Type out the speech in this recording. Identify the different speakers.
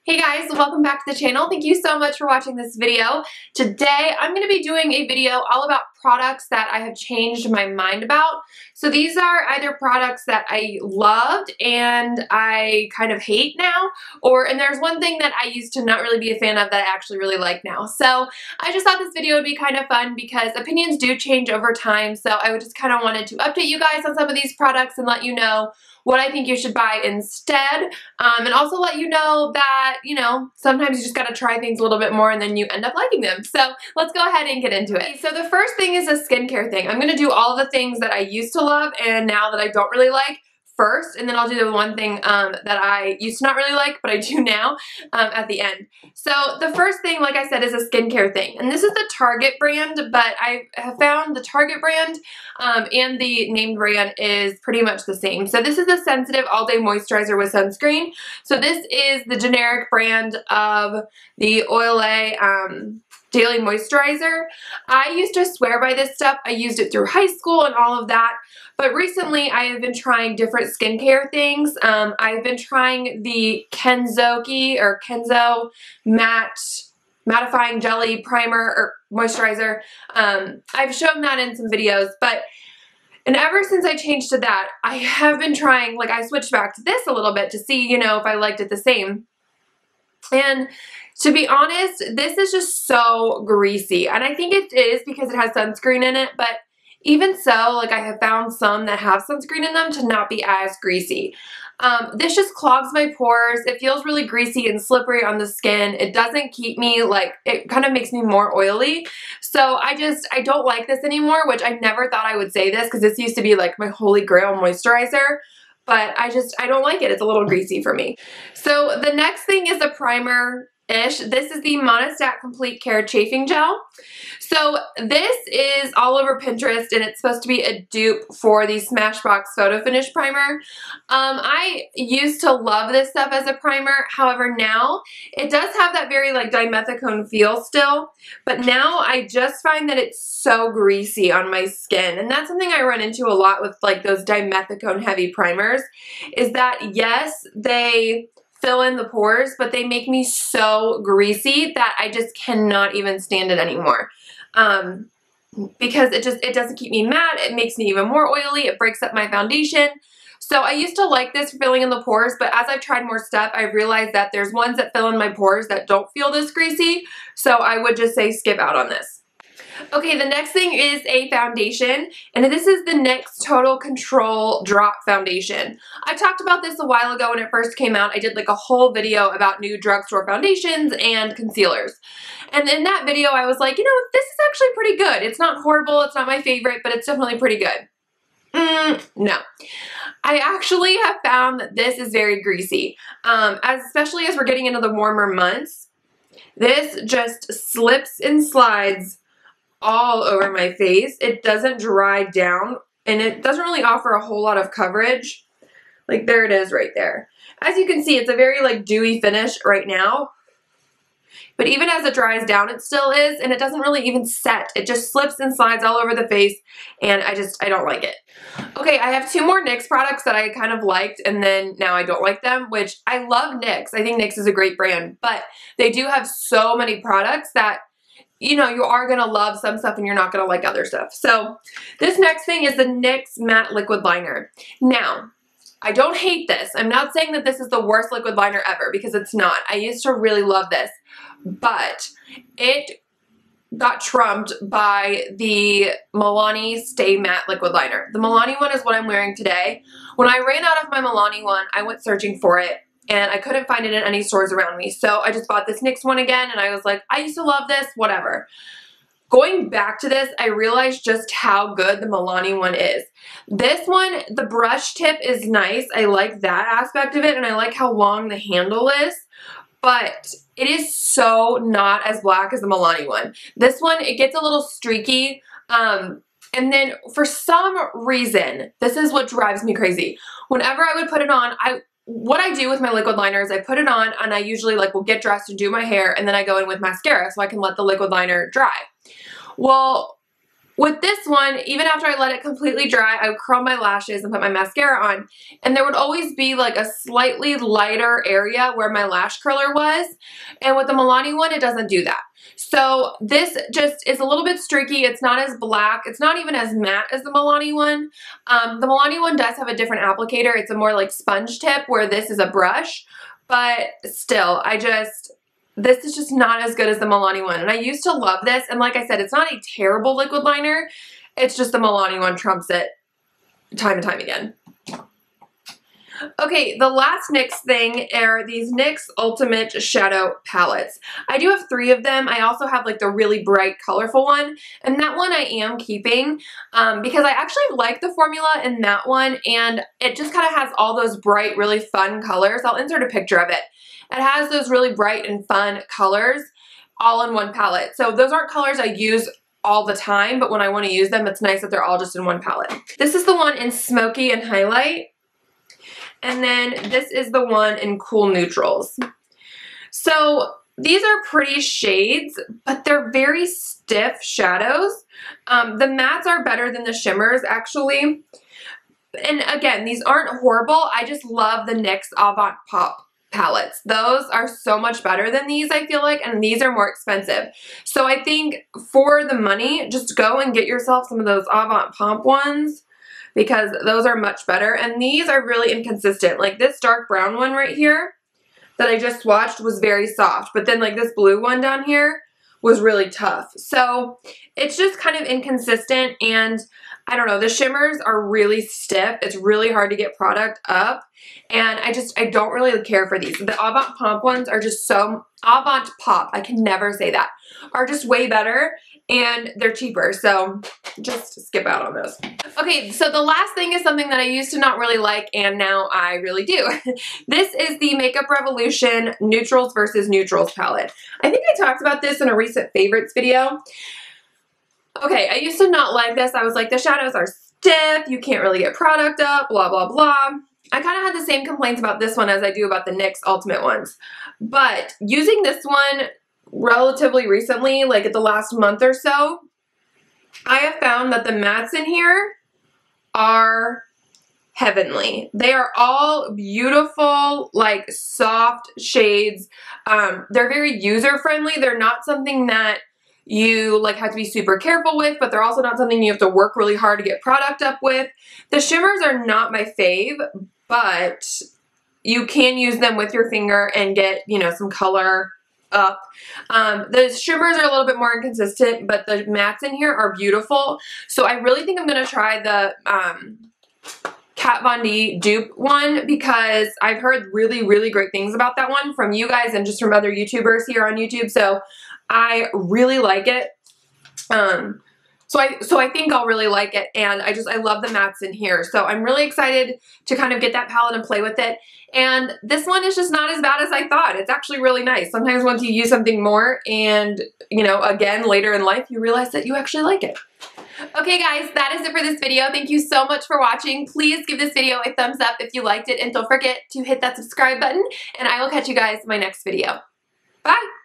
Speaker 1: Hey guys, welcome back to the channel. Thank you so much for watching this video. Today I'm going to be doing a video all about products that I have changed my mind about. So these are either products that I loved and I kind of hate now, and there's one thing that I used to not really be a fan of that I actually really like now. So I just thought this video would be kind of fun because opinions do change over time, so I would just kind of wanted to update you guys on some of these products and let you know what I think you should buy instead, and also let you know that, sometimes you just gotta try things a little bit more and then you end up liking them. So let's go ahead and get into it. So the first thing is a skincare thing. I'm gonna do all the things that I used to love and now that I don't really like first, and then I'll do the one thing that I used to not really like, but I do now at the end. So the first thing, like I said, is a skincare thing. And this is the Target brand, but I have found the Target brand and the named brand is pretty much the same. So this is a sensitive all-day moisturizer with sunscreen. So this is the generic brand of the Olay Daily Moisturizer. I used to swear by this stuff. I used it through high school and all of that. But recently I have been trying different skincare things. I've been trying the Kenzo mattifying jelly primer or moisturizer. I've shown that in some videos, and ever since I changed to that, I have been trying, I switched back to this a little bit to see, if I liked it the same. And to be honest, this is just so greasy. And I think it is because it has sunscreen in it, but even so, I have found some that have sunscreen in them to not be as greasy. This just clogs my pores. It feels really greasy and slippery on the skin. It doesn't keep me, it kind of makes me more oily. So I don't like this anymore, which I never thought I would say this because this used to be my holy grail moisturizer. But I don't like it. It's a little greasy for me. So the next thing is a primer-ish. This is the Monistat Complete Care Chafing Gel. So this is all over Pinterest and it's supposed to be a dupe for the Smashbox Photo Finish Primer. I used to love this stuff as a primer. However, now it does have that very dimethicone feel still, but now I just find that it's so greasy on my skin. And that's something I run into a lot with those dimethicone heavy primers, is that yes, they fill in the pores, but they make me so greasy that I just cannot even stand it anymore. Because it doesn't keep me matte, it makes me even more oily, it breaks up my foundation. So I used to like this for filling in the pores, but as I've tried more stuff, I've realized that there's ones that fill in my pores that don't feel this greasy, so I would just say skip out on this. Okay, the next thing is a foundation, and this is the NYX Total Control Drop Foundation. I talked about this a while ago when it first came out. I did a whole video about new drugstore foundations and concealers. And in that video, I was like, this is actually pretty good. It's not horrible, it's not my favorite, but it's definitely pretty good. No. I actually have found that this is very greasy, especially as we're getting into the warmer months. This just slips and slides all over my face. It doesn't dry down and it doesn't really offer a whole lot of coverage. There it is right there. As you can see, it's a very dewy finish right now. But even as it dries down, it still is, and it doesn't really even set. It just slips and slides all over the face, and I don't like it. Okay, I have two more NYX products that I kind of liked, and then now I don't like them, which I love NYX. I think NYX is a great brand, but they do have so many products that you are going to love some stuff and you're not going to like other stuff. So this next thing is the NYX Matte Liquid Liner. Now, I don't hate this. I'm not saying that this is the worst liquid liner ever, because it's not. I used to really love this, but it got trumped by the Milani Stay Matte Liquid Liner. The Milani one is what I'm wearing today. When I ran out of my Milani one, I went searching for it, and I couldn't find it in any stores around me. So I just bought this NYX one again, and I was like, I used to love this, whatever. Going back to this, I realized just how good the Milani one is. This one, the brush tip is nice. I like that aspect of it, and I like how long the handle is. But it is so not as black as the Milani one. This one, it gets a little streaky. And then for some reason, this is what drives me crazy. Whenever I would put it on, what I do with my liquid liner is I put it on and I usually will get dressed and do my hair, and then I go in with mascara so I can let the liquid liner dry. Well, with this one, even after I let it completely dry, I would curl my lashes and put my mascara on. And there would always be like a slightly lighter area where my lash curler was. And with the Milani one, it doesn't do that. So this just is a little bit streaky. It's not as black. It's not even as matte as the Milani one. The Milani one does have a different applicator. It's a more like sponge tip where this is a brush. But still, this is just not as good as the Milani one. And I used to love this. And like I said, it's not a terrible liquid liner. It's just the Milani one trumps it time and time again. Okay, the last NYX thing are these NYX Ultimate Shadow Palettes. I do have 3 of them. I also have like the really bright, colorful one. And that one I am keeping because I actually like the formula in that one. And it just kind of has all those bright, really fun colors. I'll insert a picture of it. It has those really bright and fun colors all in one palette. So those aren't colors I use all the time, but when I want to use them, it's nice that they're all just in one palette. This is the one in Smoky and Highlight. And then this is the one in Cool Neutrals. So these are pretty shades, but they're very stiff shadows. The mattes are better than the shimmers, actually. And again, these aren't horrible. I just love the NYX Avant Pop palettes. Those are so much better than these, I feel like, and these are more expensive. So I think for the money, just go and get yourself some of those Avant Pop ones because those are much better. And these are really inconsistent. Like this dark brown one right here that I just swatched was very soft, but then like this blue one down here was really tough. So it's just kind of inconsistent, and I don't know, the shimmers are really stiff. It's really hard to get product up, and I don't really care for these. The Avant Pop ones are just so, Avant Pop, I can never say that, are just way better, and they're cheaper, so just skip out on those. Okay, so the last thing is something that I used to not really like, and now I really do. This is the Makeup Revolution Neutrals versus Neutrals palette. I think I talked about this in a recent favorites video. Okay, I used to not like this. I was like, the shadows are stiff, you can't really get product up, blah, blah, blah. I kind of had the same complaints about this one as I do about the NYX Ultimate ones. But using this one relatively recently, like at the last month or so, I have found that the mattes in here are heavenly. They are all beautiful, like soft shades. They're very user-friendly. They're not something that you like have to be super careful with, but they're also not something you have to work really hard to get product up with. The shimmers are not my fave, but you can use them with your finger and get, you know, some color up. The shimmers are a little bit more inconsistent, but the mattes in here are beautiful. So I really think I'm going to try the Kat Von D dupe one because I've heard really, really great things about that one from you guys and just from other YouTubers here on YouTube. So I really like it. So I think I'll really like it, and I love the mattes in here. So I'm really excited to kind of get that palette and play with it. And this one is just not as bad as I thought. It's actually really nice. Sometimes once you use something more and, you know, again, later in life, you realize that you actually like it. Okay guys, that is it for this video. Thank you so much for watching. Please give this video a thumbs up if you liked it, and don't forget to hit that subscribe button, and I will catch you guys in my next video. Bye!